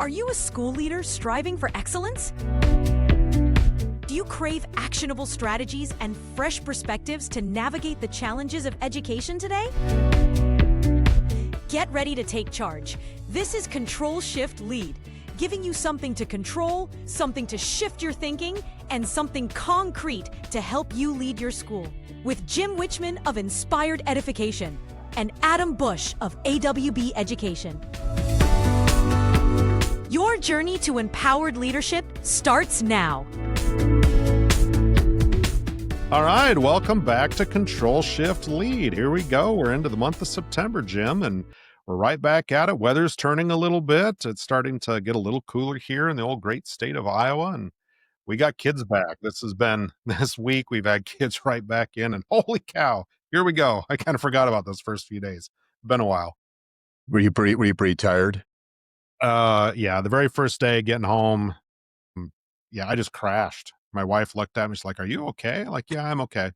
Are you a school leader striving for excellence? Do you crave actionable strategies and fresh perspectives to navigate the challenges of education today? Get ready to take charge. This is Control Shift Lead, giving you something to control, something to shift your thinking, and something concrete to help you lead your school. With Jim Wichman of Inspired Edification and Adam Bush of AWB Education. Your journey to empowered leadership starts now. All right, welcome back to Control Shift Lead. Here we go. We're into the month of September, Jim, and we're right back at it. Weather's turning a little bit. It's starting to get a little cooler here in the old great state of Iowa, and we got kids back. This week, we've had kids right back in, and holy cow, here we go. I kind of forgot about those first few days. Been a while. Were you pretty tired? Yeah, the very first day getting home, I just crashed. My wife looked at me, she's like, "Are you okay?" Like, "Yeah, I'm okay."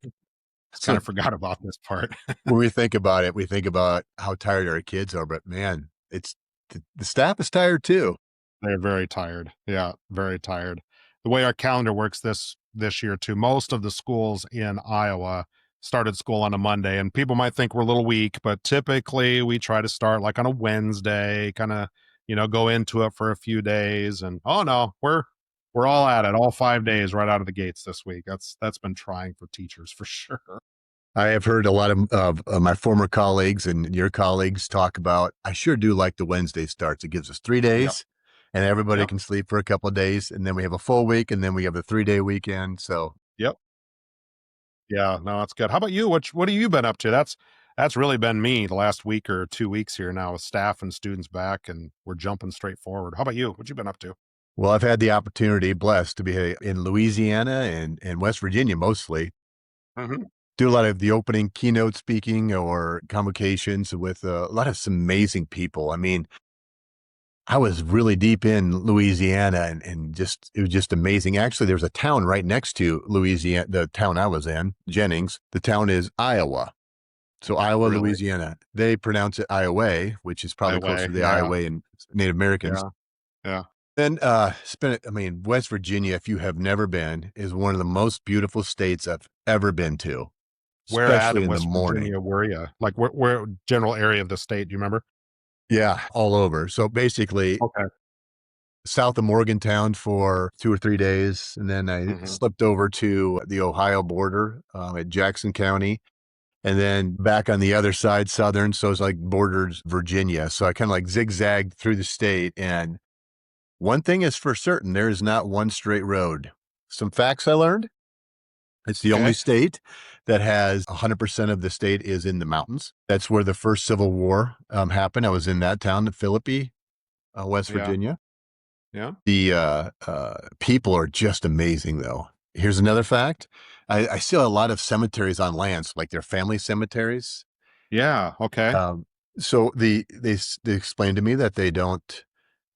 Kind of forgot about this part. When we think about it, we think about how tired our kids are, but man, it's the staff is tired too. They're very tired. Yeah, very tired. The way our calendar works this year too, most of the schools in Iowa started school on a Monday, and people might think we're a little weak, but typically we try to start like on a Wednesday, kind of, go into it for a few days. And oh no, we're all at it, all 5 days right out of the gates this week. That's been trying for teachers for sure. I have heard a lot of my former colleagues and your colleagues talk about, I sure do like the Wednesday starts. It gives us 3 days and everybody can sleep for a couple of days. And then we have a full week and then we have the 3-day weekend. So, yep. Yeah, no, that's good. How about you? What have you been up to? That's really been me the last week or 2 weeks here now with staff and students back, and we're jumping straight forward. How about you? What you been up to? Well, I've had the opportunity, blessed to be in Louisiana and West Virginia mostly. Mm-hmm. Do a lot of the opening keynote speaking or convocations with a lot of some amazing people. I mean, I was really deep in Louisiana and it was just amazing. Actually, there's a town right next to Louisiana, the town I was in, Jennings. The town is Iowa. So Iowa, Really? Louisiana. They pronounce it Iowa, which is probably closer to the Iowa and Native Americans. Yeah. Then West Virginia, if you have never been, is one of the most beautiful states I've ever been to. Where at Especially in in West the morning. Virginia were you? Like where general area of the state? Do you remember? Yeah, all over. So basically, Okay. south of Morgantown for 2 or 3 days. And then I slipped over to the Ohio border at Jackson County. And then back on the other side, southern. So it's like borders Virginia. So I kind of like zigzagged through the state. And one thing is for certain, there is not one straight road. Some facts I learned. It's the only state that has 100% of the state is in the mountains. That's where the first Civil War happened. I was in that town, Philippi, West Virginia. Yeah. The people are just amazing, though. Here's another fact. I see a lot of cemeteries on lands, like they're family cemeteries. Yeah. Okay. So they explained to me that they don't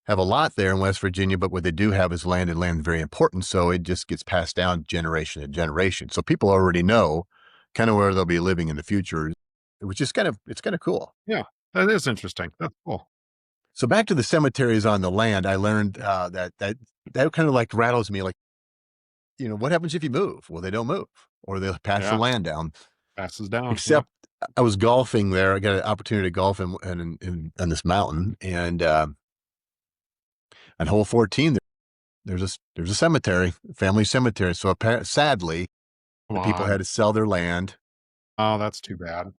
have a lot there in West Virginia, but what they do have is land, and land very important. So it just gets passed down generation to generation. So people already know kind of where they'll be living in the future, which is it's kind of cool. Yeah, that is interesting. That's cool. So back to the cemeteries on the land, I learned that kind of like rattles me, like, what happens if you move? Well, they don't move, or they'll pass the land down. Passes down. Except I was golfing there. I got an opportunity to golf in this mountain, and on hole 14, there's a cemetery, family cemetery. So sadly, the people had to sell their land. Oh, that's too bad.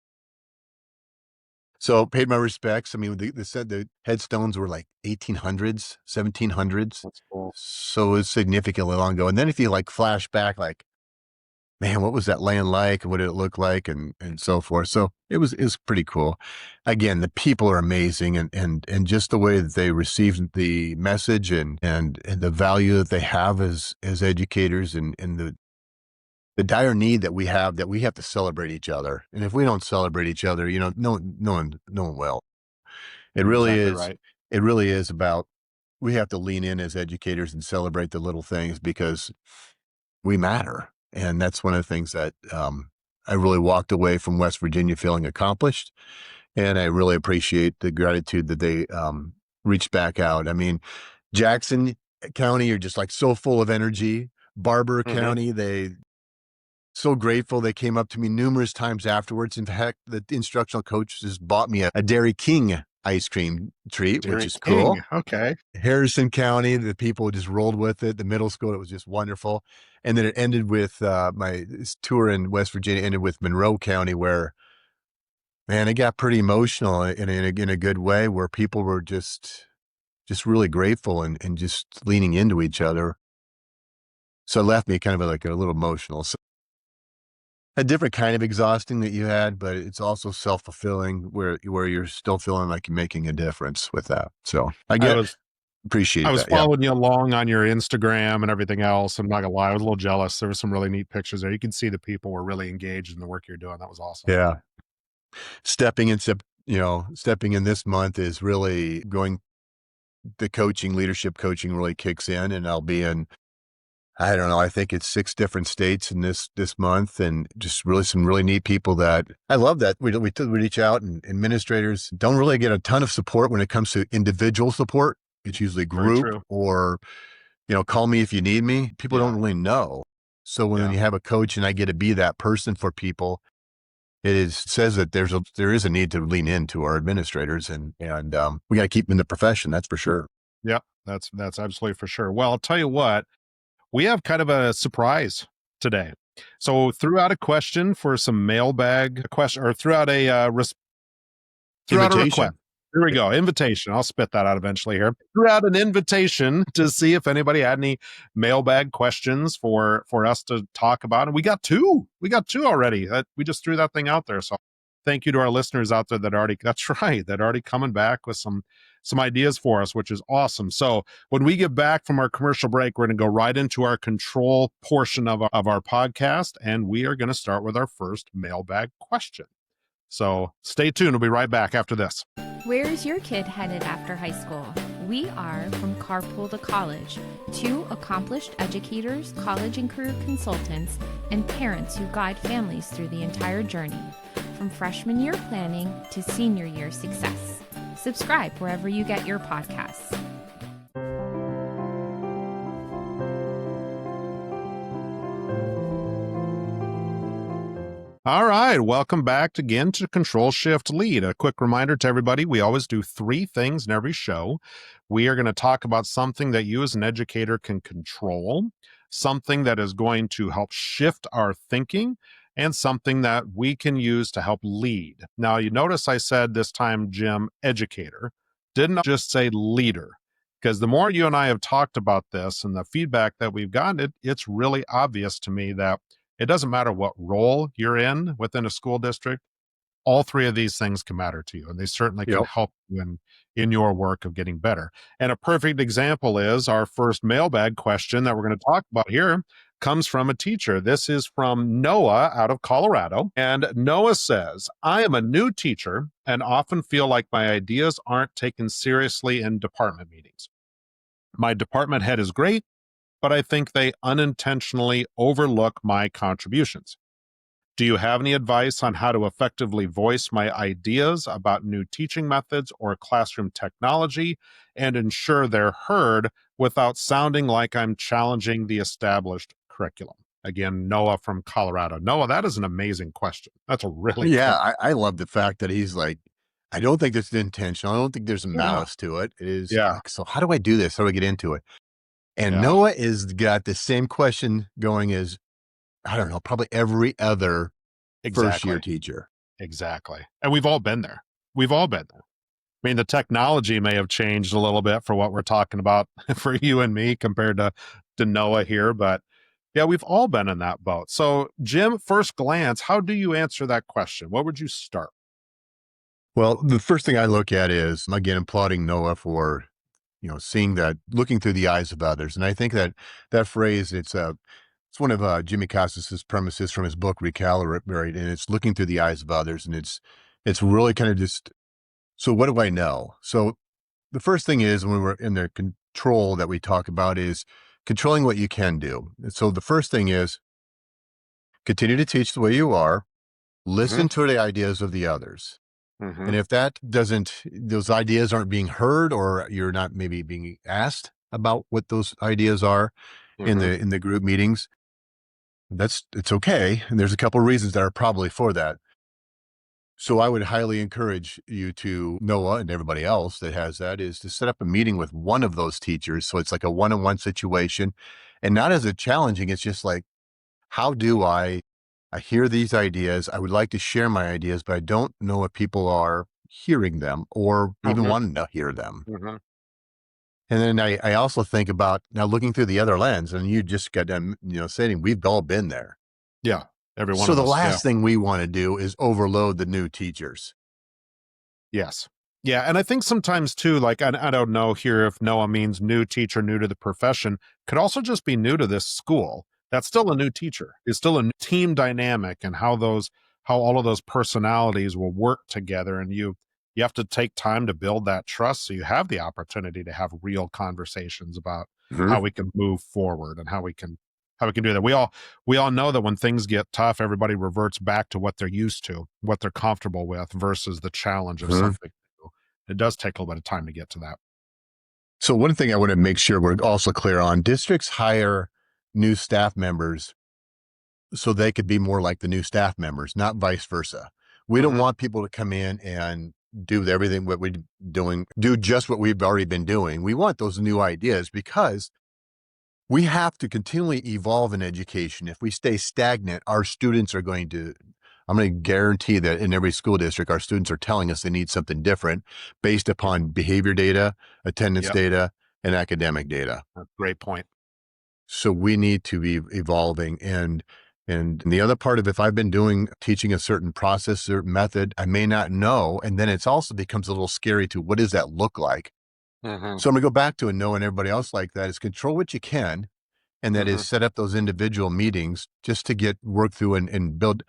So paid my respects. I mean, they said the headstones were like 1800s, 1700s. That's cool. So it's significantly long ago. And then if you like flash back, like, man, what was that land like? What did it look like? And so forth. So it was pretty cool. Again, the people are amazing and just the way that they received the message and the value that they have as educators and the dire need that we have to celebrate each other. And if we don't celebrate each other, no one will. It really is. Right. It really is about, we have to lean in as educators and celebrate the little things because we matter. And that's one of the things that I really walked away from West Virginia feeling accomplished. And I really appreciate the gratitude that they reached back out. I mean, Jackson County are just like so full of energy. Barber Mhm. County, they so grateful. They came up to me numerous times afterwards. In fact, the instructional coach just bought me a Dairy King ice cream treat, which Dairy is cool. King. Okay. Harrison County, the people just rolled with it. The middle school, it was just wonderful. And then it ended with this tour in West Virginia ended with Monroe County, where, man, it got pretty emotional in a good way, where people were just really grateful and just leaning into each other. So it left me kind of like a little emotional. So a different kind of exhausting that you had, but it's also self-fulfilling where you're still feeling like you're making a difference with that. So I I was appreciate I was that. Yeah. following you along on your Instagram and everything else. I'm not gonna lie, I was a little jealous. There were some really neat pictures there. You can see the people were really engaged in the work you're doing. That was awesome. Yeah. Stepping in this month is really going, the leadership coaching really kicks in, and I'll be in, I don't know, I think it's 6 different states in this month, and just really some really neat people that I love that we reach out, and administrators don't really get a ton of support when it comes to individual support. It's usually Very group true. or, call me if you need me. People Yeah. don't really know. So when Yeah. you have a coach and I get to be that person for people, says that there is a need to lean into our administrators, and we got to keep them in the profession. That's for sure. Yeah. That's absolutely for sure. Well, I'll tell you what, we have kind of a surprise today. So threw out a question for some mailbag question, or threw out a request. Invitation. Here we go. Invitation. I'll spit that out eventually here. Threw out an invitation to see if anybody had any mailbag questions for us to talk about. And we got two. We got two already. We just threw that thing out there. So thank you to our listeners out there that already coming back with some ideas for us, which is awesome. So when we get back from our commercial break, we're going to go right into our control portion of our podcast. And we are going to start with our first mailbag question. So stay tuned. We'll be right back after this. Where is your kid headed after high school? We are from Carpool to College, 2 accomplished educators, college and career consultants, and parents who guide families through the entire journey, from freshman year planning to senior year success. Subscribe wherever you get your podcasts. All right, welcome back again to Control Shift Lead. A quick reminder to everybody, we always do 3 things in every show. We are going to talk about something that you as an educator can control, something that is going to help shift our thinking, and something that we can use to help lead. Now, you notice I said this time, Jim, educator, didn't just say leader, because the more you and I have talked about this and the feedback that we've gotten, it's really obvious to me that it doesn't matter what role you're in within a school district. All 3 of these things can matter to you, and they certainly can Yep. help you in your work of getting better. And a perfect example is our first mailbag question that we're going to talk about here comes from a teacher. This is from Noah out of Colorado. And Noah says, I am a new teacher and often feel like my ideas aren't taken seriously in department meetings. My department head is great, but I think they unintentionally overlook my contributions. Do you have any advice on how to effectively voice my ideas about new teaching methods or classroom technology and ensure they're heard without sounding like I'm challenging the established curriculum? Again, Noah from Colorado. Noah, that is an amazing question. That's a really good Yeah, I love the fact that he's like, I don't think this is intentional. I don't think there's a Yeah. malice to it. It is, Yeah. like, so how do I do this? How do I get into it? And Yeah. Noah is got the same question going as, I don't know, probably every other first year teacher. Exactly. And we've all been there. We've all been there. I mean, the technology may have changed a little bit for what we're talking about for you and me compared to Noah here, but yeah, we've all been in that boat. So, Jim, first glance, how do you answer that question? What would you start? Well, the first thing I look at is, again, applauding Noah for, seeing that, looking through the eyes of others. And I think that phrase, it's one of Jimmy Casas's premises from his book Recalibrate, and it's looking through the eyes of others, and it's really kind of just, so what do I know? So the first thing is, when we're in the control that we talk about, is controlling what you can do. And so the first thing is continue to teach the way you are, listen to the ideas of the others. And if those ideas aren't being heard, or you're not maybe being asked, about what those ideas are in the group meetings, it's okay. And there's a couple reasons that are probably for that. So I would highly encourage you to, Noah and everybody else that has that, is to set up a meeting with one of those teachers. So it's like a one-on-one situation, and not as a challenging. It's just like, how do I hear these ideas. I would like to share my ideas, but I don't know if people are hearing them or even wanting to hear them. And then I also think about now looking through the other lens, and you just got done, saying we've all been there. Yeah. Every one So of the us. last thing we want to do is overload the new teachers. Yes. Yeah. And I think sometimes too, like, I don't know here if Noah means new teacher, new to the profession, could also just be new to this school. That's still a new teacher. It's still a new team dynamic, and how all of those personalities will work together. And you have to take time to build that trust, so you have the opportunity to have real conversations about how we can move forward and how we can do that. We all know that when things get tough, everybody reverts back to what they're used to, what they're comfortable with, versus the challenge of something new. It does take a little bit of time to get to that. So one thing I want to make sure we're also clear on: districts hire new staff members so they could be more like the new staff members, not vice versa. We don't want people to come in and do everything what we're doing, do just what we've already been doing. We want those new ideas, because we have to continually evolve in education. If we stay stagnant, our students are going to, I'm going to guarantee that in every school district, our students are telling us they need something different based upon behavior data, attendance data, and academic data. Great point. So we need to be evolving. And the other part of, if I've been teaching a certain process or method, I may not know. And then it's also becomes a little scary to, what does that look like? So I'm going to go back to, and Noah and everybody else like that, is control what you can. And that is set up those individual meetings just to work through and build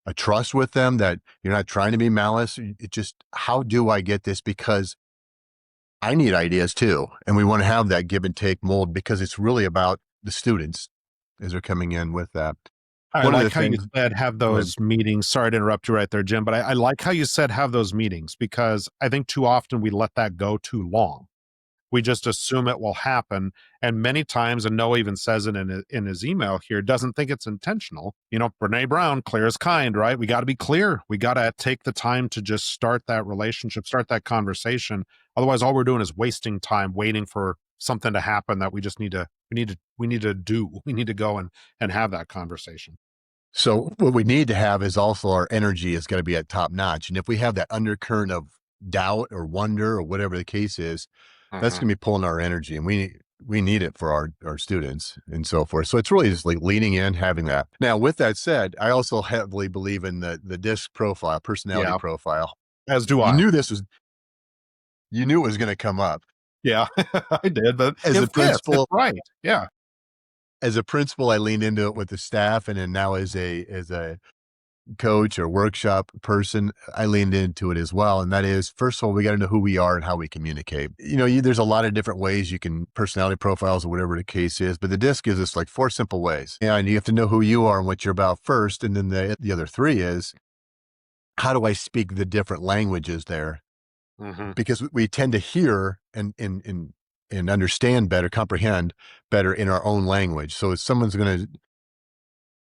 a trust with them, that you're not trying to be malice. It's just, how do I get this? Because I need ideas too. And we want to have that give and take mold, because it's really about the students as they're coming in with that. I like how you said have those meetings. Sorry to interrupt you right there, Jim, but I like how you said have those meetings, because I think too often we let that go too long. We just assume it will happen. And many times, and Noah even says it in his email here, doesn't think it's intentional. Brene Brown, clear as kind, right? We got to be clear. We got to take the time to just start that relationship, start that conversation. Otherwise, all we're doing is wasting time waiting for something to happen that we need to do. We need to go and have that conversation. So what we need to have is also our energy is going to be at top notch. And if we have that undercurrent of doubt or wonder or whatever the case is, that's going to be pulling our energy, and we need it for our students and so forth. So it's really just like leaning in, having that. Now, with that said, I also heavily believe in the DISC profile, personality profile. As do I. You knew it was going to come up. Yeah, I did. But as a principal, right? Yeah. As a principal, I leaned into it with the staff, and then now as a coach or workshop person, I leaned into it as well. And that is, first of all, we got to know who we are and how we communicate. There's a lot of different ways you can personality profiles or whatever the case is, but the DISC gives us like 4 simple ways. And you have to know who you are and what you're about first. And then the other 3 is, how do I speak the different languages there? Because we tend to hear and understand better, comprehend better in our own language. So if someone's going to,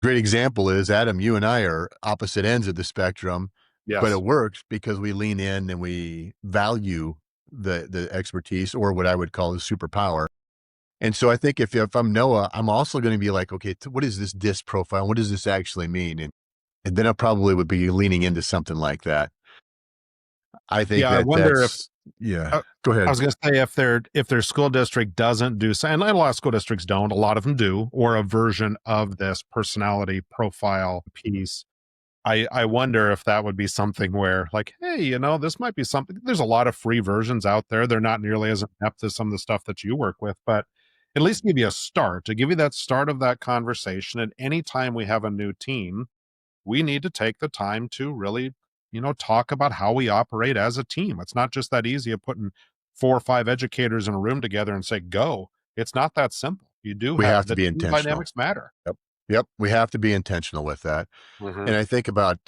great example is, Adam, you and I are opposite ends of the spectrum, but it works because we lean in and we value the expertise, or what I would call the superpower. And so I think if I'm Noah, I'm also going to be like, okay, what is this DISC profile? What does this actually mean? And then I probably would be leaning into something like that. I think I wonder if go ahead. I was going to say, if their school district doesn't do, and a lot of school districts don't, a lot of them do, or a version of this personality profile piece, I wonder if that would be something where, like, hey, this might be something. There's a lot of free versions out there. They're not nearly as in-depth as some of the stuff that you work with, but at least give you a start, to give you that start of that conversation. And anytime we have a new team, we need to take the time to really talk about how we operate as a team. It's not just that easy of putting 4 or 5 educators in a room together and say, go. It's not that simple. We have to be intentional. Dynamics matter. Yep. We have to be intentional with that. And I think about,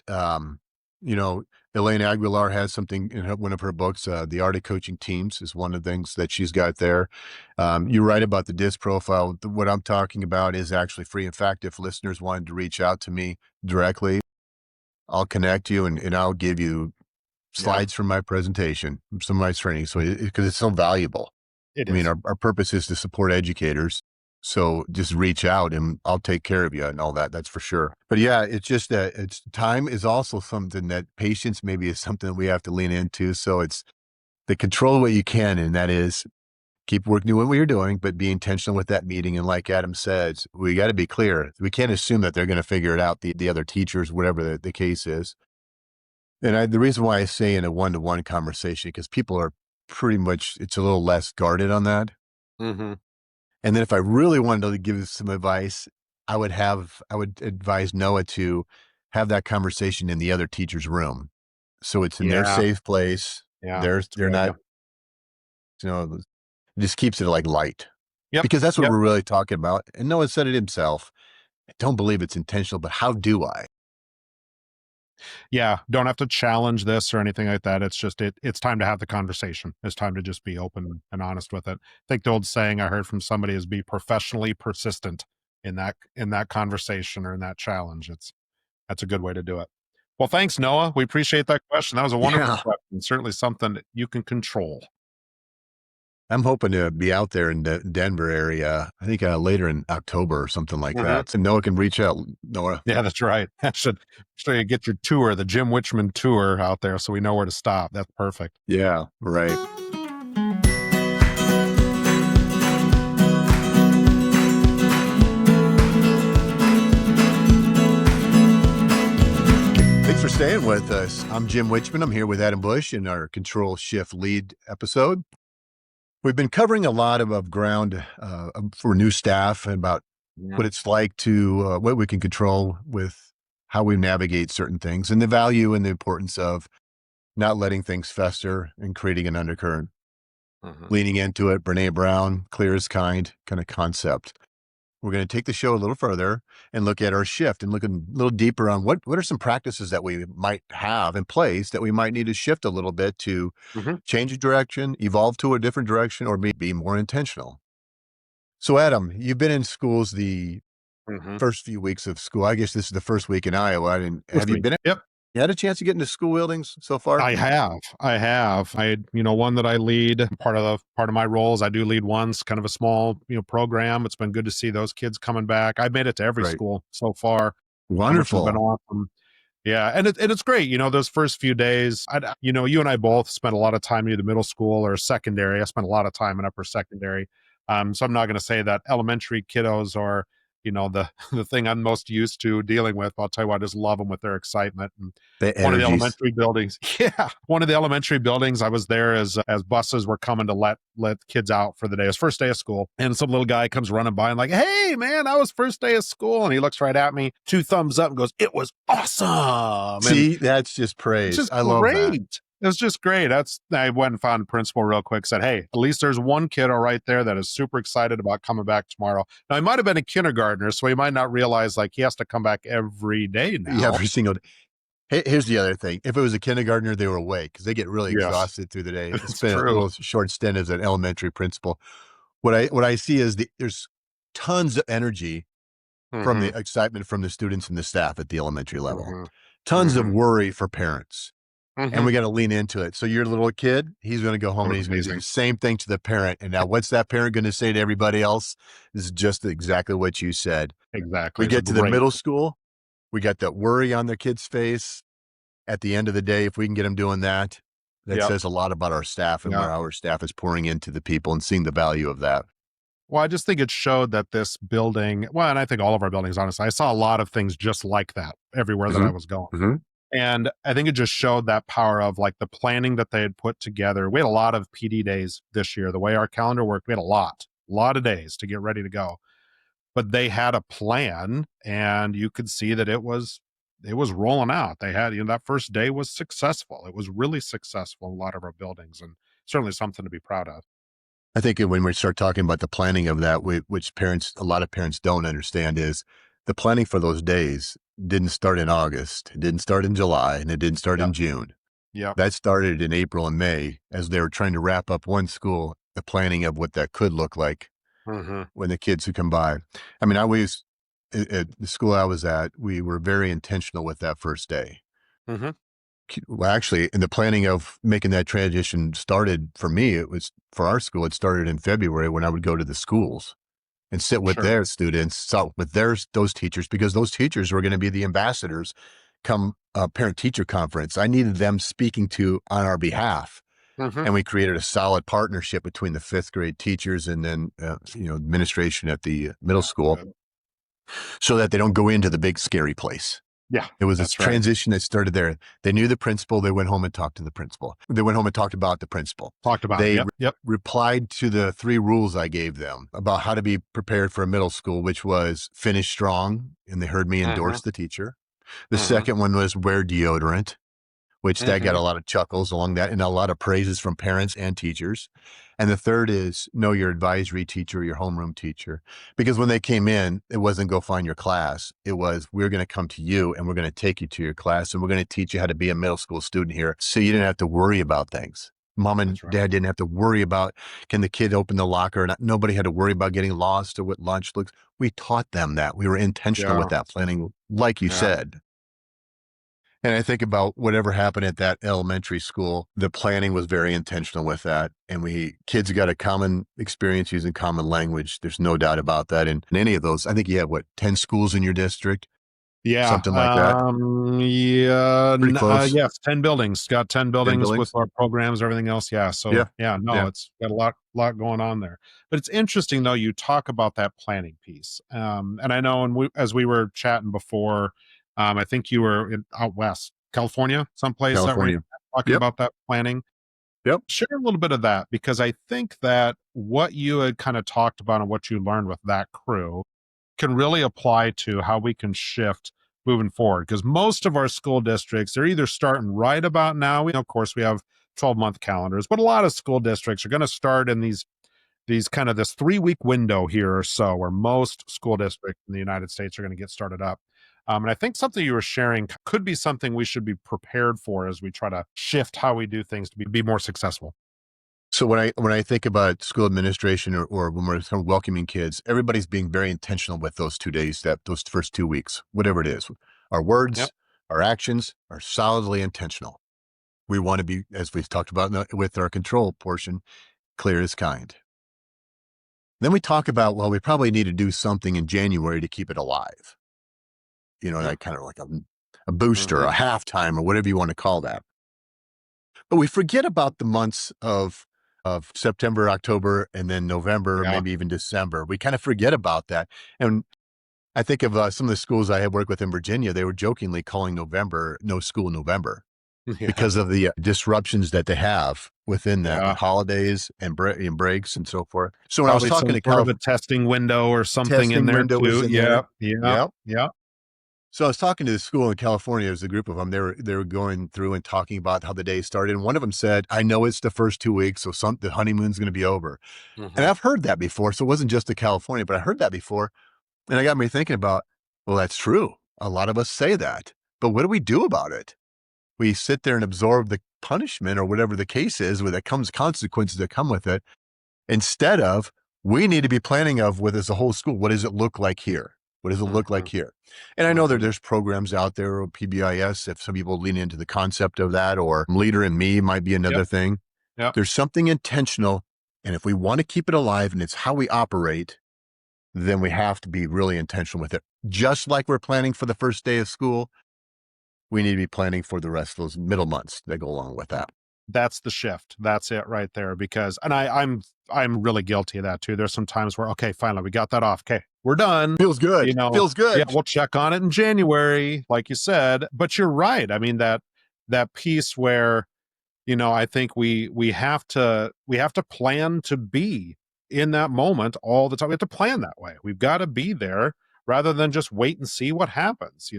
Elaine Aguilar has something in one of her books. The Art of Coaching Teams is one of the things that she's got there. You're right about the DISC profile. What I'm talking about is actually free. In fact, if listeners wanted to reach out to me directly, I'll connect you and I'll give you slides from my presentation, some of my training. So because it's so valuable. It I mean, is. our purpose is to support educators. So just reach out and I'll take care of you and all that. That's for sure. But yeah, it's just that it's time is also something that patience maybe is something that we have to lean into. So it's the control what you can. And that is keep working what you're doing, but be intentional with that meeting. And like Adam says, we got to be clear. We can't assume that they're going to figure it out. The other teachers, whatever the case is. And the reason why I say in a one-to-one conversation, because people are pretty much, it's a little less guarded on that. Mm-hmm. And then if I really wanted to give some advice, I would advise Noah to have that conversation in the other teacher's room. So it's in their safe place. Yeah. They're not, it just keeps it like light. Yep. Because that's what we're really talking about. And Noah said it himself. I don't believe it's intentional, but how do I? Yeah. Don't have to challenge this or anything like that. It's just, it's time to have the conversation. It's time to just be open and honest with it. I think the old saying I heard from somebody is be professionally persistent in that conversation or in that challenge. That's a good way to do it. Well, thanks, Noah. We appreciate that question. That was a wonderful question. Certainly something that you can control. I'm hoping to be out there in the Denver area, I think later in October or something like that. So Noah can reach out, Noah. Yeah, that's right. I should you get your tour, the Jim Wichman tour out there so we know where to stop. That's perfect. Yeah, right. Thanks for staying with us. I'm Jim Wichman. I'm here with Adam Bush in our Control Shift Lead episode. We've been covering a lot of ground for new staff and about what it's like to, what we can control with how we navigate certain things and the value and the importance of not letting things fester and creating an undercurrent. Leaning into it, Brene Brown, clear as kind of concept. We're going to take the show a little further and look at our shift and look a little deeper on what are some practices that we might have in place that we might need to shift a little bit to change a direction, evolve to a different direction, or be more intentional. So Adam, you've been in schools the first few weeks of school. I guess this is the first week in Iowa. Have you been? Yep. You had a chance to get into school buildings so far? I have. One that I lead. Part of my roles, I do lead one's kind of a small, program. It's been good to see those kids coming back. I've made it to every school so far. Wonderful. Which has been awesome. Yeah, and it's great. Those first few days, you and I both spent a lot of time either middle school or secondary. I spent a lot of time in upper secondary. So I'm not going to say that elementary kiddos are, the thing I'm most used to dealing with. I'll tell you what, I just love them with their excitement. And one of the elementary buildings, I was there as buses were coming to let kids out for the day. It was first day of school, and some little guy comes running by and like, "Hey man, I was first day of school," and he looks right at me, 2 thumbs up, and goes, "It was awesome." See, that's just praise. I love that. It was just great. I went and found the principal real quick, said, "Hey, at least there's one kid right there that is super excited about coming back tomorrow." Now, he might have been a kindergartner, so he might not realize like he has to come back every day now. Every single day. Here's the other thing. If it was a kindergartner, they were awake because they get really exhausted through the day. It's been a little short stint as an elementary principal. What I see is there's tons of energy from the excitement from the students and the staff at the elementary level. Tons of worry for parents. And we got to lean into it. So your little kid, he's going to go home and he's going to do the same thing to the parent. And now what's that parent going to say to everybody else? This is just exactly what you said. Exactly. We get to the middle school. We got that worry on their kid's face. At the end of the day, if we can get them doing that, says a lot about our staff and where our staff is pouring into the people and seeing the value of that. Well, I just think it showed that this building, and I think all of our buildings, honestly, I saw a lot of things just like that everywhere that I was going. And I think it just showed that power of like the planning that they had put together. We had a lot of PD days this year. The way our calendar worked, we had a lot of days to get ready to go. But they had a plan, and you could see that it was rolling out. They had, that first day was successful. It was really successful in a lot of our buildings, and certainly something to be proud of. I think when we start talking about the planning of that, which a lot of parents don't understand, is the planning for those days didn't start in August. It didn't start in July, and it didn't start in June. Yep. That started in April and May as they were trying to wrap up one school, the planning of what that could look like Mm-hmm. when the kids would come by. I mean, I always, at the school I was at, we were very intentional with that first day. Mm-hmm. Well, actually, in the planning of making that transition started for me, it was for our school, it started in February when I would go to the schools and sit with Sure. their students, talk with those teachers, because those teachers were going to be the ambassadors come parent teacher conference. I needed them speaking to on our behalf. Mm-hmm. And we created a solid partnership between the 5th grade teachers and then, administration at the middle school Good. so that they don't go into the big scary place. Yeah. It was That's this right. transition that started there. They knew the principal. They went home and talked to the principal. They went home and talked about the principal. Talked about. They Yep. replied to the 3 rules I gave them about how to be prepared for a middle school, which was finish strong. And they heard me endorse the teacher. The Mhm. second one was wear deodorant, which that got Mhm. a lot of chuckles along that and a lot of praises from parents and teachers. And the third is know your advisory teacher, your homeroom teacher. Because when they came in, it wasn't go find your class. It was, we're going to come to you and we're going to take you to your class and we're going to teach you how to be a middle school student here. So you didn't have to worry about things. Mom and That's right. dad didn't have to worry about, can the kid open the locker or not? Nobody had to worry about getting lost or what lunch looks. We taught them that. We were intentional with that planning, like you Yeah. said. And I think about whatever happened at that elementary school, the planning was very intentional with that. And kids got a common experience using common language. There's no doubt about that. And in any of those, I think you have 10 schools in your district? Yeah. Something like that. Yeah. Pretty close. Yes. 10 buildings. Got 10 buildings buildings? with our programs, everything else. Yeah. So Yeah. no, Yeah. it's got a lot going on there. But it's interesting though, you talk about that planning piece. And I know, as we were chatting before, I think you were out west, California, someplace that we're California. talking Yep. about that planning. Yep. Share a little bit of that, because I think that what you had kind of talked about and what you learned with that crew can really apply to how we can shift moving forward. Because most of our school districts, they're either starting right about now. Of course, we have 12-month calendars, but a lot of school districts are going to start in these kind of this 3-week window here or so, where most school districts in the United States are going to get started up. And I think something you were sharing could be something we should be prepared for as we try to shift how we do things to be more successful. So when I think about school administration or when we're kind of welcoming kids, everybody's being very intentional with those 2 days, those first 2 weeks, whatever it is. Our words, Yep. our actions are solidly intentional. We want to be, as we've talked about with our control portion, clear as kind. Then we talk about, well, we probably need to do something in January to keep it alive. That kind of like a booster, a halftime, or whatever you want to call that. But we forget about the months of September, October, and then November, Yeah. maybe even December. We kind of forget about that. And I think of some of the schools I have worked with in Virginia, they were jokingly calling November No School November because of the disruptions that they have within that, Yeah. with holidays and breaks and so forth. So when Probably I was talking some to sort of a testing window or something in Testing there window was too. in there. Yeah. So I was talking to the school in California. There's a group of them. They were going through and talking about how the day started. And one of them said, "I know it's the first 2 weeks, so the honeymoon's going to be over." And I've heard that before. So it wasn't just the California, but I heard that before. And it got me thinking about, well, that's true. A lot of us say that, but what do we do about it? We sit there and absorb the punishment or whatever the case is, where there comes consequences that come with it. Instead of, we need to be planning of with as a whole school, what does it look like here? What does it look like here? And I know that there's programs out there, or PBIS, if some people lean into the concept of that, or Leader in Me might be another thing. Yep. There's something intentional. And if we want to keep it alive and it's how we operate, then we have to be really intentional with it. Just like we're planning for the first day of school, we need to be planning for the rest of those middle months that go along with that. That's the shift. That's it right there. Because, and I'm really guilty of that too. There's some times where, okay, finally we got that off. Okay, we're done. Feels good. Feels good. Yeah, we'll check on it in January, like you said. But you're right. I mean, that piece where, I think we have to plan to be in that moment all the time. We have to plan that way. We've got to be there rather than just wait and see what happens.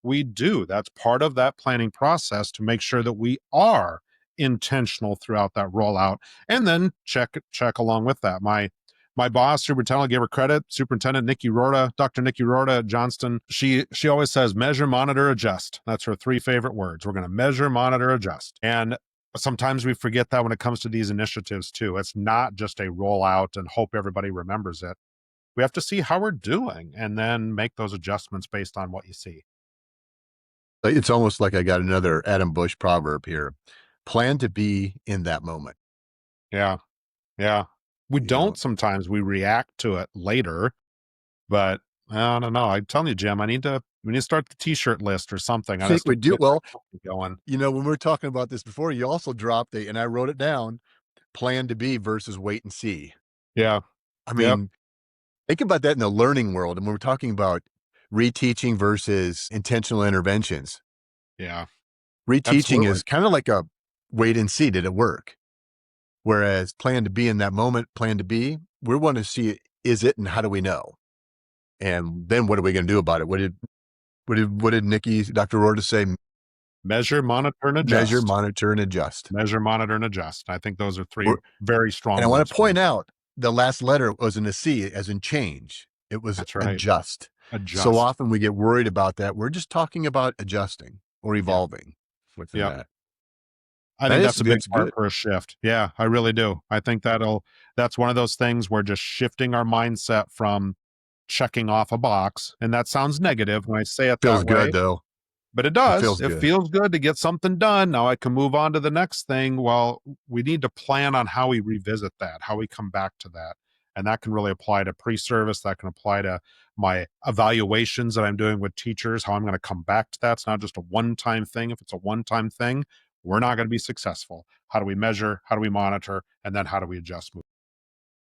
We do. That's part of that planning process to make sure that we are intentional throughout that rollout, and then check along with that. My My boss, superintendent, gave her credit. Superintendent Nikki Rorta, Dr. Nikki Rorta at Johnston. She always says, measure, monitor, adjust. That's her 3 favorite words. We're going to measure, monitor, adjust. And sometimes we forget that when it comes to these initiatives too. It's not just a rollout and hope everybody remembers it. We have to see how we're doing and then make those adjustments based on what you see. It's almost like I got another Adam Bush proverb here. Plan to be in that moment. Yeah. Yeah. We You don't know, sometimes. We react to it later, but I don't know. I'm telling you, Jim, we need to start the t-shirt list or something. I I think just we to do. get Well, something going. when we were talking about this before, you also dropped and I wrote it down, plan to be versus wait and see. Yeah. I Yep. mean, think about that in the learning world. And when we're talking about reteaching versus intentional interventions, Yeah. reteaching Absolutely. is kind of like a wait and see, did it work? Whereas plan to be in that moment, plan to be, we want to see, is it and how do we know? And then what are we going to do about it? What did Nikki, Dr. Rorta say? Measure, monitor, and Measure, adjust. monitor, and adjust. Measure, monitor, and adjust. I think those are 3 We're- very And strong I want words to for me. point out the last letter wasn't a C as in change. It was That's right. adjust. So Adjust. often we get worried about that. We're just talking about adjusting or evolving within Yep. that. I think that's It's a big it's part good. for a shift. Yeah, I really do. I think that's one of those things where just shifting our mindset from checking off a box, and that sounds negative when I say it Feels that way, good though. but it It does. feels It good. feels good to get something done. Now I can move on to the next thing. Well, we need to plan on how we revisit that, how we come back to that. And that can really apply to pre-service. That can apply to my evaluations that I'm doing with teachers, how I'm going to come back to that. It's not just a one-time thing. If it's a one-time thing, we're not going to be successful. How do we measure? How do we monitor? And then how do we adjust?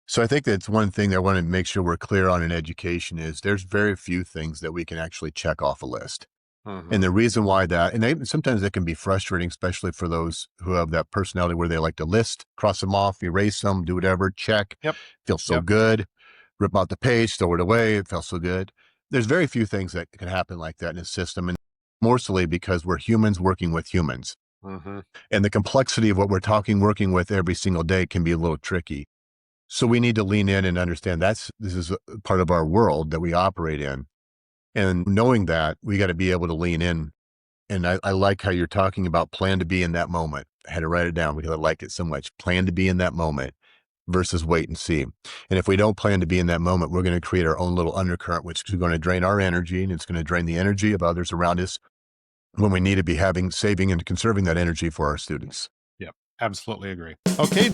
So I think that's one thing that I want to make sure we're clear on in education is there's very few things that we can actually check off a list. Mhm. And the reason why that, sometimes that can be frustrating, especially for those who have that personality where they like to list, cross them off, erase them, do whatever, check, Yep. feels so Yep. good, rip out the page, throw it away, it feels so good. There's very few things that can happen like that in a system, and more so because we're humans working with humans. Mhm. And the complexity of what working with every single day can be a little tricky. So we need to lean in and understand this is a part of our world that we operate in. And knowing that, we got to be able to lean in. And I like how you're talking about plan to be in that moment. I had to write it down because I like it so much. Plan to be in that moment versus wait and see. And if we don't plan to be in that moment, we're going to create our own little undercurrent, which is going to drain our energy and it's going to drain the energy of others around us when we need to be saving and conserving that energy for our students. Yep. Absolutely agree. Okay.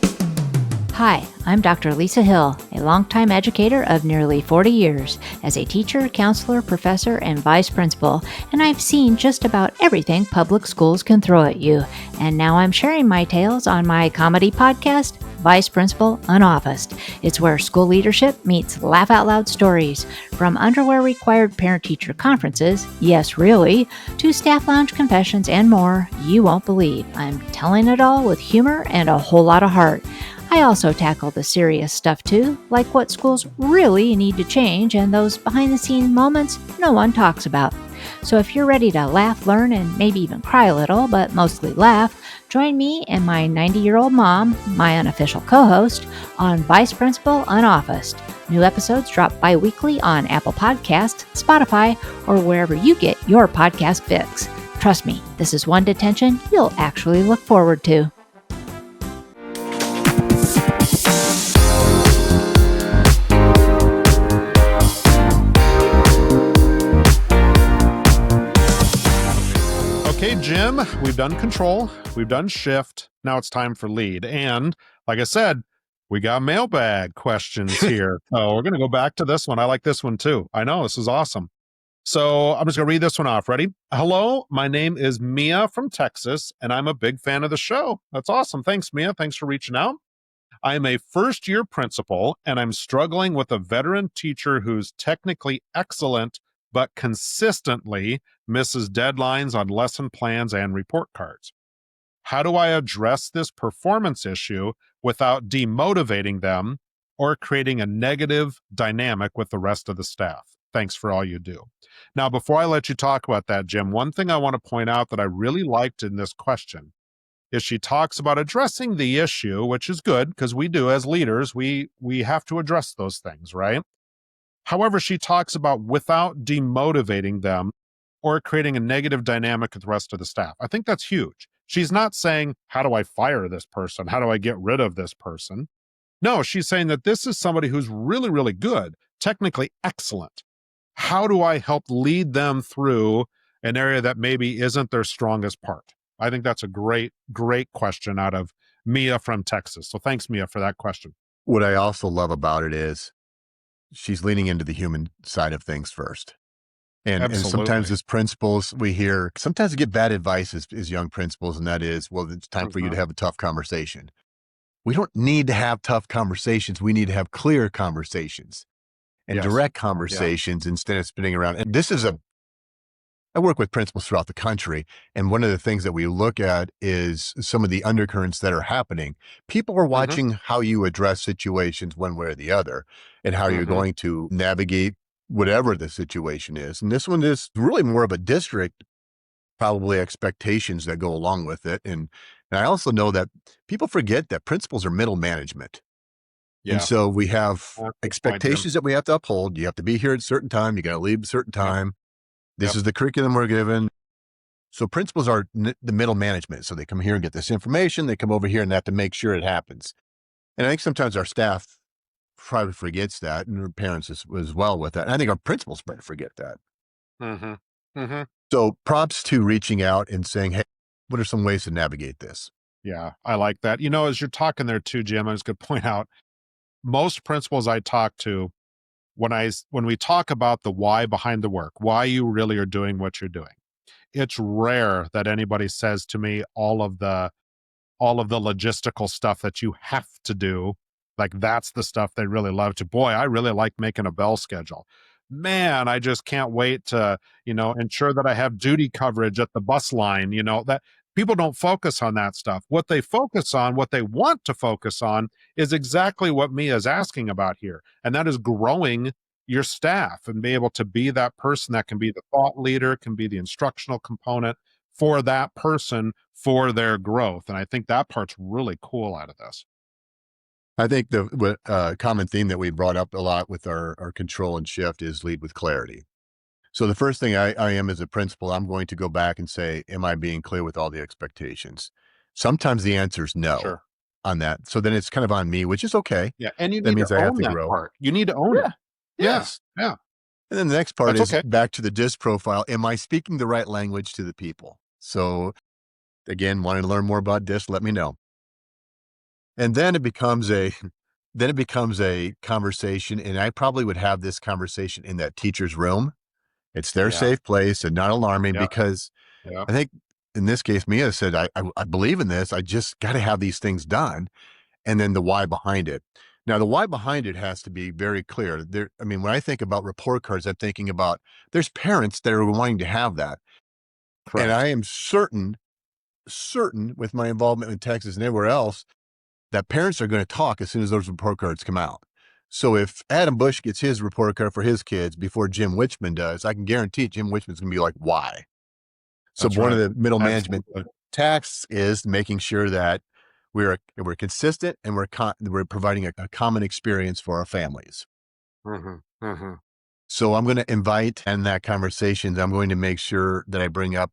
Hi, I'm Dr. Lisa Hill, a longtime educator of nearly 40 years as a teacher, counselor, professor, and vice principal, and I've seen just about everything public schools can throw at you. And now I'm sharing my tales on my comedy podcast, Vice Principal Unoffaced. It's where school leadership meets laugh out loud stories. From underwear required parent teacher conferences, yes, really, to staff lounge confessions and more, you won't believe. I'm telling it all with humor and a whole lot of heart. I also tackle the serious stuff too, like what schools really need to change and those behind the scenes moments no one talks about. So if you're ready to laugh, learn, and maybe even cry a little, but mostly laugh, join me and my 90-year-old mom, my unofficial co-host, on Vice Principal Unoffaced. New episodes drop bi-weekly on Apple Podcasts, Spotify, or wherever you get your podcast fix. Trust me, this is one detention you'll actually look forward to. Okay, Jim, we've done control, we've done shift. Now it's time for lead. And like I said, we got mailbag questions here. So we're going to go back to this one. I like this one too. I know this is awesome. So I'm just going to read this one off. Ready? Hello, my name is Mia from Texas, and I'm a big fan of the show. That's awesome. Thanks, Mia. Thanks for reaching out. I am a first year principal, and I'm struggling with a veteran teacher who's technically excellent, but consistently misses deadlines on lesson plans and report cards. How do I address this performance issue without demotivating them or creating a negative dynamic with the rest of the staff? Thanks for all you do. Now, before I let you talk about that, Jim, one thing I want to point out that I really liked in this question is she talks about addressing the issue, which is good because we do as leaders, we have to address those things, right? However, she talks about without demotivating them or creating a negative dynamic with the rest of the staff. I think that's huge. She's not saying, how do I fire this person? How do I get rid of this person? No, she's saying that this is somebody who's really, really good, technically excellent. How do I help lead them through an area that maybe isn't their strongest part? I think that's a great, great question out of Mia from Texas. So thanks, Mia, for that question. What I also love about it is she's leaning into the human side of things first. And sometimes as principals, we hear, sometimes we get bad advice as young principals, and that is, well, it's time for you to have a tough conversation. We don't need to have tough conversations. We need to have clear conversations and direct conversations instead of spinning around. And I work with principals throughout the country. And one of the things that we look at is some of the undercurrents that are happening. People are watching how you address situations one way or the other and how you're going to navigate whatever the situation is. And this one is really more of a district, probably expectations that go along with it. And I also know that people forget that principals are middle management. Yeah. And so we have expectations that we have to uphold. You have to be here at a certain time. You got to leave at a certain time. This is the curriculum we're given. So principals are the middle management. So they come here and get this information. They come over here and they have to make sure it happens. And I think sometimes our staff probably forgets that, and our parents as well with that. And I think our principals probably forget that. So props to reaching out and saying, hey, what are some ways to navigate this? Yeah, I like that. You know, as you're talking there too, Jim, I was going to point out, most principals I talk to, when we talk about the why behind the work, why you really are doing what you're doing, it's rare that anybody says to me all of the logistical stuff that you have to do. Like that's the stuff they really love to. Boy, I really like making a bell schedule. Man, I just can't wait to, ensure that I have duty coverage at the bus line, that people don't focus on that stuff. What they focus on, what they want to focus on is exactly what Mia is asking about here. And that is growing your staff and be able to be that person that can be the thought leader, can be the instructional component for that person for their growth. And I think that part's really cool out of this. I think the common theme that we brought up a lot with our control and shift is lead with clarity. So the first thing I am as a principal, I'm going to go back and say, am I being clear with all the expectations? Sometimes the answer is no on that. So then it's kind of on me, which is okay. Yeah. And you need to own that part. You need to own it. Yes. Yeah. And then the next part is back to the DISC profile. Am I speaking the right language to the people? So again, wanting to learn more about DISC, let me know. And then it becomes a conversation, and I probably would have this conversation in that teacher's room. It's their safe place and not alarming because I think in this case, Mia said, I believe in this. I just got to have these things done. And then the why behind it. Now, the why behind it has to be very clear. When I think about report cards, I'm thinking about there's parents that are wanting to have that. Correct. And I am certain with my involvement in Texas and everywhere else, that parents are going to talk as soon as those report cards come out. So if Adam Bush gets his report card for his kids before Jim Wichman does, I can guarantee Jim Wichman's going to be like, why? So one of the middle management tasks is making sure that we're consistent and we're providing a common experience for our families. So I'm going to invite in that conversation, I'm going to make sure that I bring up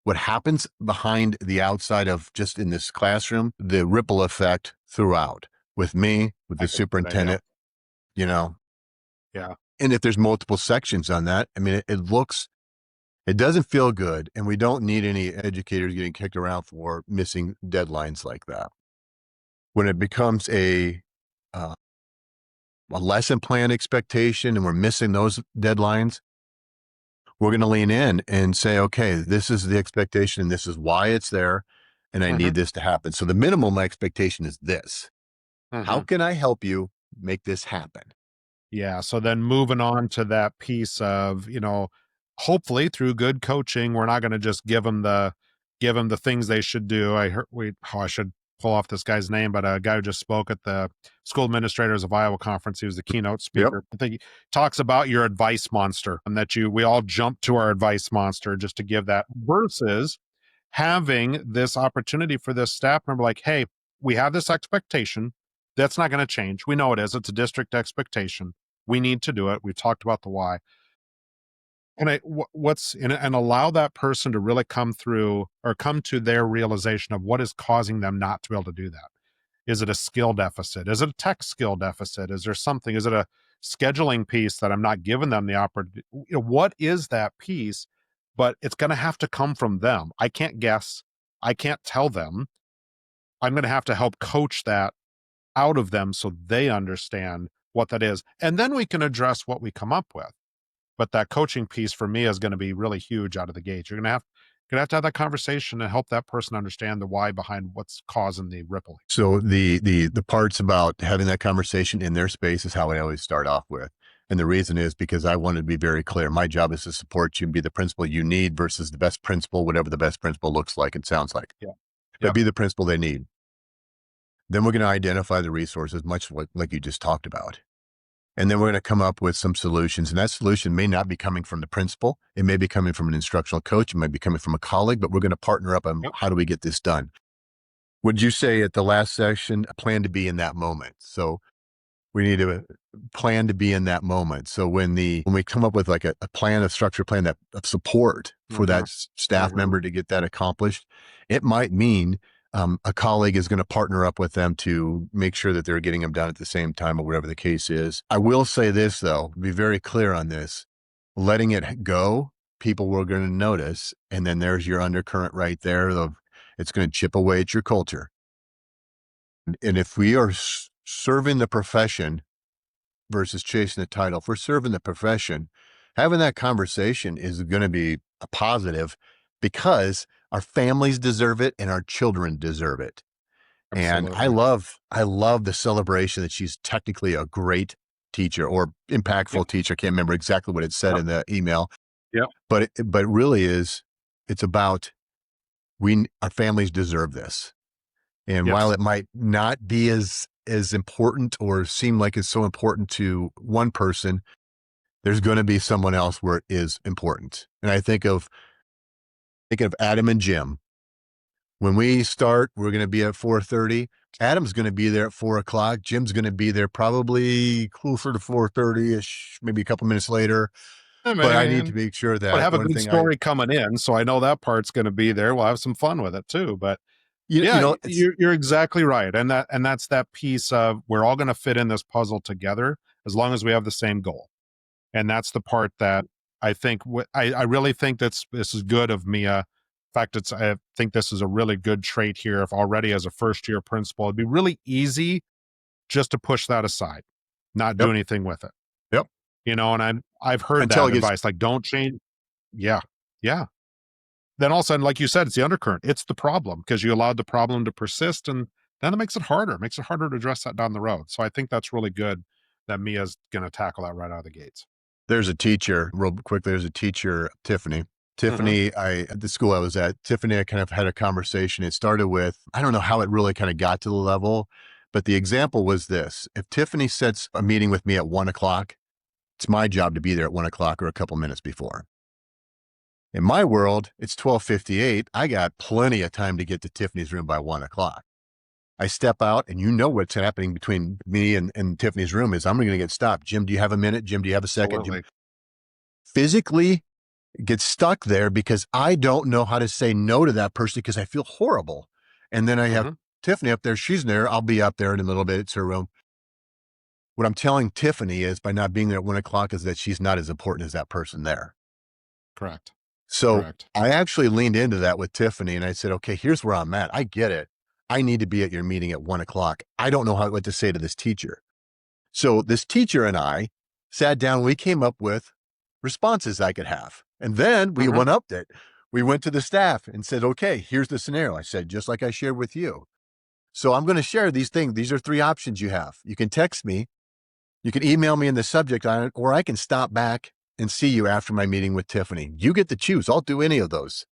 what happens behind the outside of just in this classroom, the ripple effect throughout with me, with the superintendent, Yeah. And if there's multiple sections on that, it doesn't feel good. And we don't need any educators getting kicked around for missing deadlines like that. When it becomes a lesson plan expectation and we're missing those deadlines, we're going to lean in and say, okay, this is the expectation and this is why it's there. And I need this to happen. So the minimum expectation is this. How can I help you make this happen? Yeah. So then moving on to that piece of, hopefully through good coaching, we're not going to just give them the things they should do. I should pull off this guy's name, but a guy who just spoke at the School Administrators of Iowa conference, he was the keynote speaker. I think he talks about your advice monster and that we all jump to our advice monster just to give that versus having this opportunity for this staff member, like, hey, we have this expectation. That's not going to change. We know it is. It's a district expectation. We need to do it. We've talked about the why. And and allow that person to really come through or come to their realization of what is causing them not to be able to do that. Is it a skill deficit? Is it a tech skill deficit? Is there something? Is it a scheduling piece that I'm not giving them the opportunity? What is that piece? But it's going to have to come from them. I can't guess. I can't tell them. I'm going to have to help coach that out of them so they understand what that is. And then we can address what we come up with. But that coaching piece for me is going to be really huge out of the gate. You're going to have that conversation and help that person understand the why behind what's causing the rippling. So the parts about having that conversation in their space is how I always start off with. And the reason is because I want to be very clear. My job is to support you and be the principal you need versus the best principal, whatever the best principal looks like and sounds like. Yeah. But be the principal they need. Then we're going to identify the resources, much like you just talked about. And then we're going to come up with some solutions. And that solution may not be coming from the principal. It may be coming from an instructional coach. It might be coming from a colleague, but we're going to partner up on how do we get this done. Would you say at the last session, plan to be in that moment? So we need to plan to be in that moment. So when we come up with like a plan, a structure plan of support for that staff member to get that accomplished, it might mean a colleague is going to partner up with them to make sure that they're getting them done at the same time or whatever the case is. I will say this though, be very clear on this, letting it go, people were going to notice. And then there's your undercurrent right there of it's going to chip away at your culture. And if we are serving the profession versus chasing the title, if we're serving the profession, having that conversation is going to be a positive because our families deserve it and our children deserve it. Absolutely. And I love the celebration that she's technically a great teacher or impactful teacher. I can't remember exactly what it said in the email. Yeah. But really it's about our families deserve this. And while it might not be as important or seem like it's so important to one person, there's going to be someone else where it is important. And I think of Adam and Jim. When we start, we're going to be at 4:30. Adam's going to be there at 4:00. Jim's going to be there probably closer to 4:30-ish, maybe a couple minutes later. But I need to make sure that I have a good story coming in, so I know that part's going to be there. We'll have some fun with it too. But you're exactly right, and that's that piece of we're all going to fit in this puzzle together as long as we have the same goal, and that's the part that I think I really think this is good of Mia. In fact, I think this is a really good trait here. If already as a first-year principal, it'd be really easy just to push that aside, not do anything with it. Yep. And I've heard that advice, like don't change. Yeah. Then all of a sudden, like you said, it's the undercurrent. It's the problem because you allowed the problem to persist, and then it makes it harder. It makes it harder to address that down the road. So I think that's really good that Mia's going to tackle that right out of the gates. There's a teacher, real quickly, Tiffany. Tiffany, at the school I was at, Tiffany, I kind of had a conversation. It started with, I don't know how it really kind of got to the level, but the example was this. If Tiffany sets a meeting with me at 1:00, it's my job to be there at 1:00 or a couple minutes before. In my world, it's 12:58. I got plenty of time to get to Tiffany's room by 1:00. I step out and what's happening between me and Tiffany's room is I'm going to get stopped. Jim, do you have a minute? Jim, do you have a second? Jim, physically get stuck there because I don't know how to say no to that person because I feel horrible. And then I have Tiffany up there. She's there. I'll be up there in a little bit. It's her room. What I'm telling Tiffany is by not being there at 1:00 is that she's not as important as that person there. Correct. So I actually leaned into that with Tiffany and I said, okay, here's where I'm at. I get it. I need to be at your meeting at 1:00. I don't know what to say to this teacher. So this teacher and I sat down, we came up with responses I could have. And then we went up it. We went to the staff and said, okay, here's the scenario. I said, just like I shared with you. So I'm going to share these things. These are 3 options you have. You can text me, you can email me in the subject on it, or I can stop back and see you after my meeting with Tiffany. You get to choose. I'll do any of those.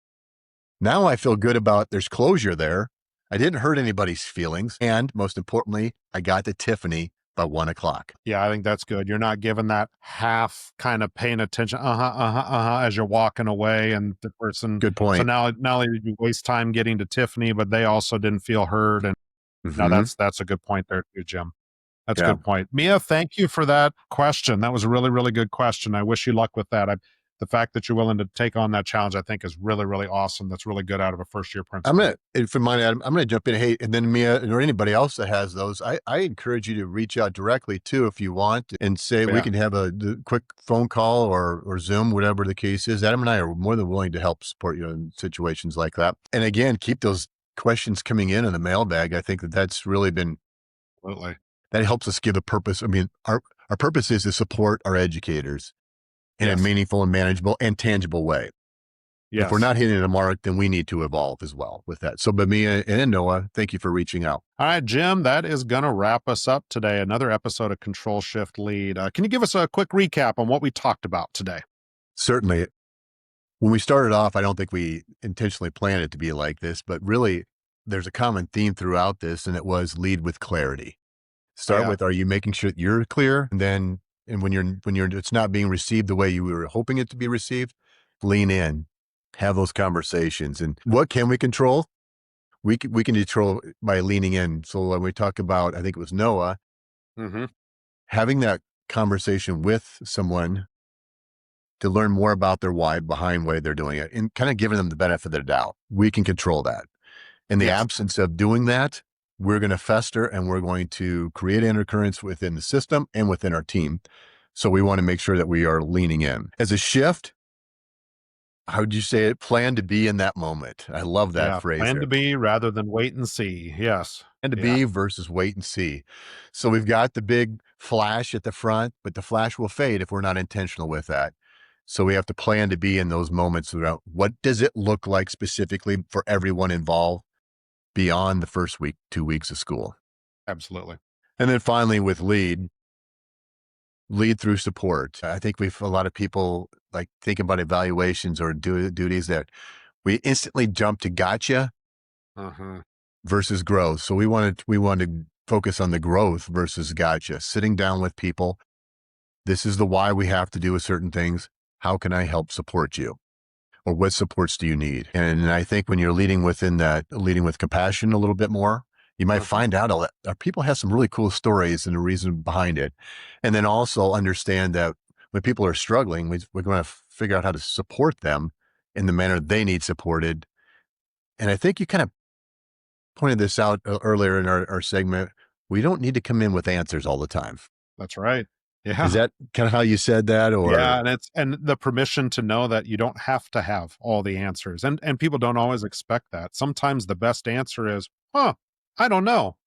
Now I feel good about there's closure there. I didn't hurt anybody's feelings. And most importantly, I got to Tiffany by 1 o'clock. Yeah, I think that's good. You're not giving that half kind of paying attention, as you're walking away, and the person. Good So point. now, not only did you waste time getting to Tiffany, but they also didn't feel heard. And no, Mhm. that's a good point there too, Jim. That's a Yeah. good point. Mia, thank you for that question. That was a really, really good question. I wish you luck with that. The fact that you're willing to take on that challenge, I think, is really, really awesome. That's really good out of a first-year principal. If you mind, Adam, I'm gonna jump in. Hey, and then Mia or anybody else that has those, I encourage you to reach out directly too if you want, and say we Yeah. can have the quick phone call or Zoom, whatever the case is. Adam and I are more than willing to help support you in situations like that. And again, keep those questions coming in the mailbag. I think that's really been Absolutely. that helps us give a purpose. I mean, our purpose is to support our educators in a Yes. meaningful and manageable and tangible way. Yes. If we're not hitting the mark, then we need to evolve as well with that. So, but Mia and Noah, thank you for reaching out. All right, Jim, that is going to wrap us up today. Another episode of Control Shift Lead. Can you give us a quick recap on what we talked about today? Certainly. When we started off, I don't think we intentionally planned it to be like this, but really there's a common theme throughout this, and it was lead with clarity. Start Yeah. with, are you making sure that you're clear? And when it's not being received the way you were hoping it to be received, lean in, have those conversations. And what can we control? We can control by leaning in. So when we talk about, I think it was Noah, Mm-hmm. having that conversation with someone to learn more about their why behind why they're doing it and kind of giving them the benefit of the doubt. We can control that. In the Yes. absence of doing that, we're going to fester and we're going to create intercurrents within the system and within our team. So we want to make sure that we are leaning in. As a shift, how would you say it? Plan to be in that moment. I love that phrase. Plan there. to be rather than wait and see. Yes. And to Yeah. be versus wait and see. So we've got the big flash at the front, but the flash will fade if we're not intentional with that. So we have to plan to be in those moments about what does it look like specifically for everyone involved beyond the first week, 2 weeks of school. Absolutely. And then finally with lead through support. I think a lot of people like think about evaluations or duties that we instantly jump to gotcha Uh-huh. versus growth. So we want to focus on the growth versus gotcha, sitting down with people. This is the why we have to do certain things. How can I help support you? Or what supports do you need? And I think when you're leading with compassion a little bit more, you might find out our people have some really cool stories and a reason behind it. And then also understand that when people are struggling, we're going to figure out how to support them in the manner they need supported. And I think you kind of pointed this out earlier in our segment. We don't need to come in with answers all the time. That's right. Yeah. Is that kind of how you said that? Or Yeah, and the permission to know that you don't have to have all the answers. And people don't always expect that. Sometimes the best answer is, I don't know,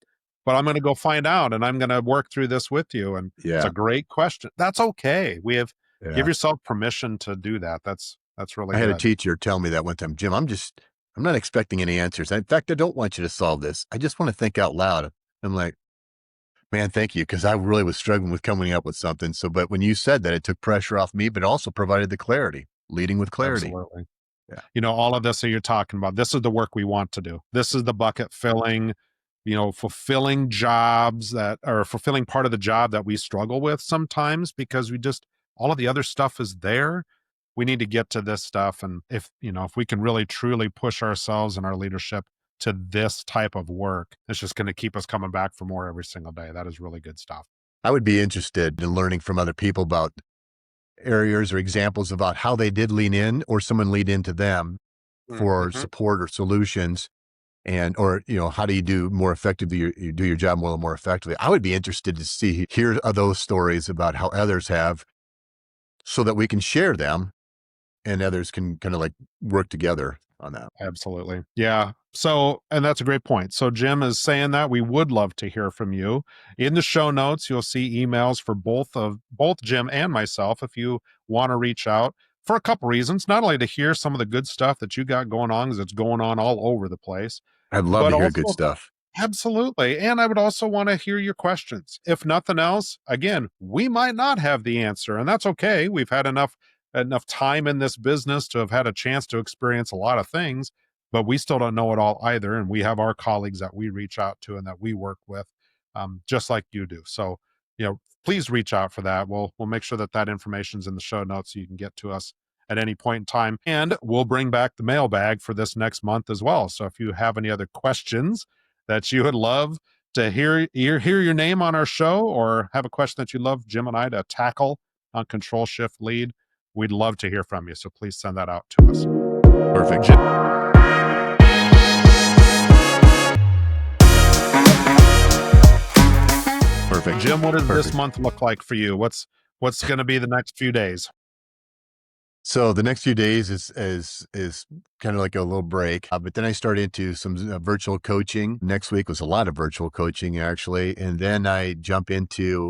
but I'm going to go find out and I'm going to work through this with you. And it's Yeah. a great question. That's okay. Give Yeah. yourself permission to do that. That's really I had a good. teacher tell me that one time, Jim, I'm not expecting any answers. In fact, I don't want you to solve this. I just want to think out loud. I'm like, man, thank you. Cause I really was struggling with coming up with something. So, but when you said that, it took pressure off me, but also provided the clarity, leading with clarity. Absolutely. Yeah. All of this that you're talking about, this is the work we want to do. This is the bucket filling, fulfilling jobs that are fulfilling part of the job that we struggle with sometimes because all of the other stuff is there. We need to get to this stuff. And if we can really truly push ourselves and our leadership to this type of work, it's just going to keep us coming back for more every single day. That is really good stuff. I would be interested in learning from other people about areas or examples about how they did lean in or someone lead into them for support or solutions. And, or, how do you do more effectively, you do your job more effectively. I would be interested to hear those stories about how others have so that we can share them and others can kind of like work together on that. Absolutely. Yeah. So, and that's a great point. So Jim is saying that we would love to hear from you. In the show notes, you'll see emails for both Jim and myself if you want to reach out for a couple reasons. Not only to hear some of the good stuff that you got going on, because it's going on all over the place. I'd love But to hear also- good stuff. Absolutely. And I would also want to hear your questions. If nothing else, again, we might not have the answer, and that's okay. We've had enough time in this business to have had a chance to experience a lot of things, but we still don't know it all either. And we have our colleagues that we reach out to and that we work with, just like you do. So please reach out for that. We'll make sure that information's in the show notes so you can get to us at any point in time. And we'll bring back the mailbag for this next month as well. So if you have any other questions that you would love to hear your name on our show, or have a question that you'd love Jim and I to tackle on Control Shift Lead, we'd love to hear from you. So please send that out to us. Perfect. Perfect. Jim, what does this month look like for you? What's going to be the next few days? So the next few days is kind of like a little break, but then I start into some virtual coaching. Next week was a lot of virtual coaching, actually. And then I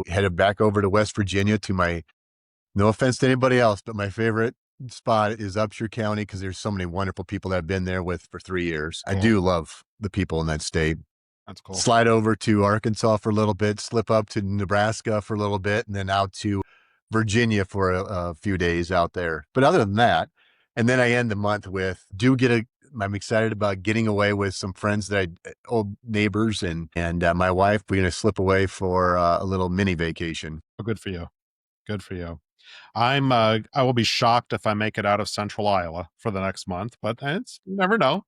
headed back over to West Virginia to no offense to anybody else, but my favorite spot is Upshur County, because there's so many wonderful people that I've been there with for 3 years. Cool. I do love the people in that state. That's cool. Slide over to Arkansas for a little bit, slip up to Nebraska for a little bit, and then out to Virginia for a few days out there. But other than that, and then I end the month with, I'm excited about getting away with some friends old neighbors and my wife. We're going to slip away for a little mini vacation. Oh, good for you. Good for you. I will be shocked if I make it out of central Iowa for the next month, but you never know.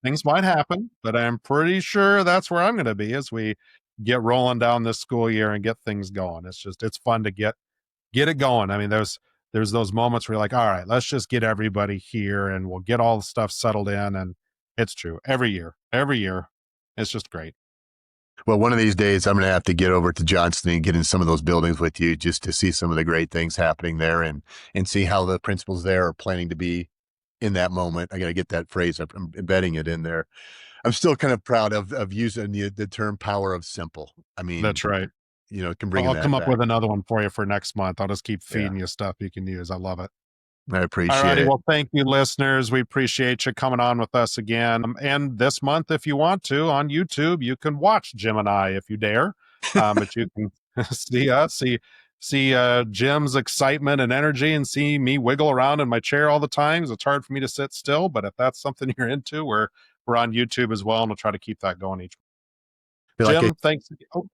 Things might happen, but I'm pretty sure that's where I'm going to be as we get rolling down this school year and get things going. It's fun to get it going. I mean, there's those moments where you're like, all right, let's just get everybody here and we'll get all the stuff settled in. And it's true. Every year, it's just great. Well, one of these days I'm going to have to get over to Johnston and get in some of those buildings with you just to see some of the great things happening there and see how the principals there are planning to be in that moment. I got to get that phrase up. I'm embedding it in there. I'm still kind of proud of using the term power of simple. I mean, that's right. Can bring I'll come up with another one for you for next month. I'll just keep feeding you stuff you can use. I love it. I appreciate it. Well, thank you, listeners. We appreciate you coming on with us again. And this month, if you want to, on YouTube, you can watch Jim and I if you dare. But you can see us, see Jim's excitement and energy, and see me wiggle around in my chair all the time. It's hard for me to sit still, but if that's something you're into, we're on YouTube as well, and we'll try to keep that going each month. Jim, thanks.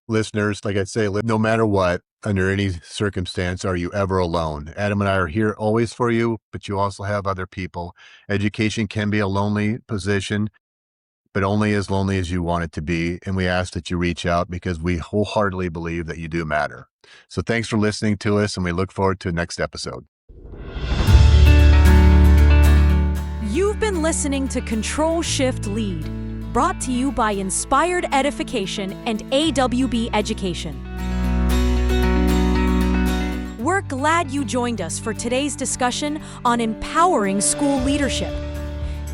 Listeners, like I say, no matter what, under any circumstance, are you ever alone? Adam and I are here always for you, but you also have other people. Education can be a lonely position, but only as lonely as you want it to be. And we ask that you reach out because we wholeheartedly believe that you do matter. So thanks for listening to us, and we look forward to the next episode. You've been listening to Control Shift Lead, brought to you by Inspired Edification and AWB Education. We're glad you joined us for today's discussion on empowering school leadership.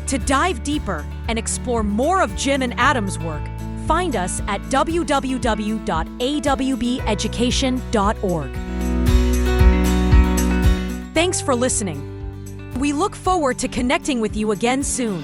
To dive deeper and explore more of Jim and Adam's work, find us at www.awbeducation.org. Thanks for listening. We look forward to connecting with you again soon.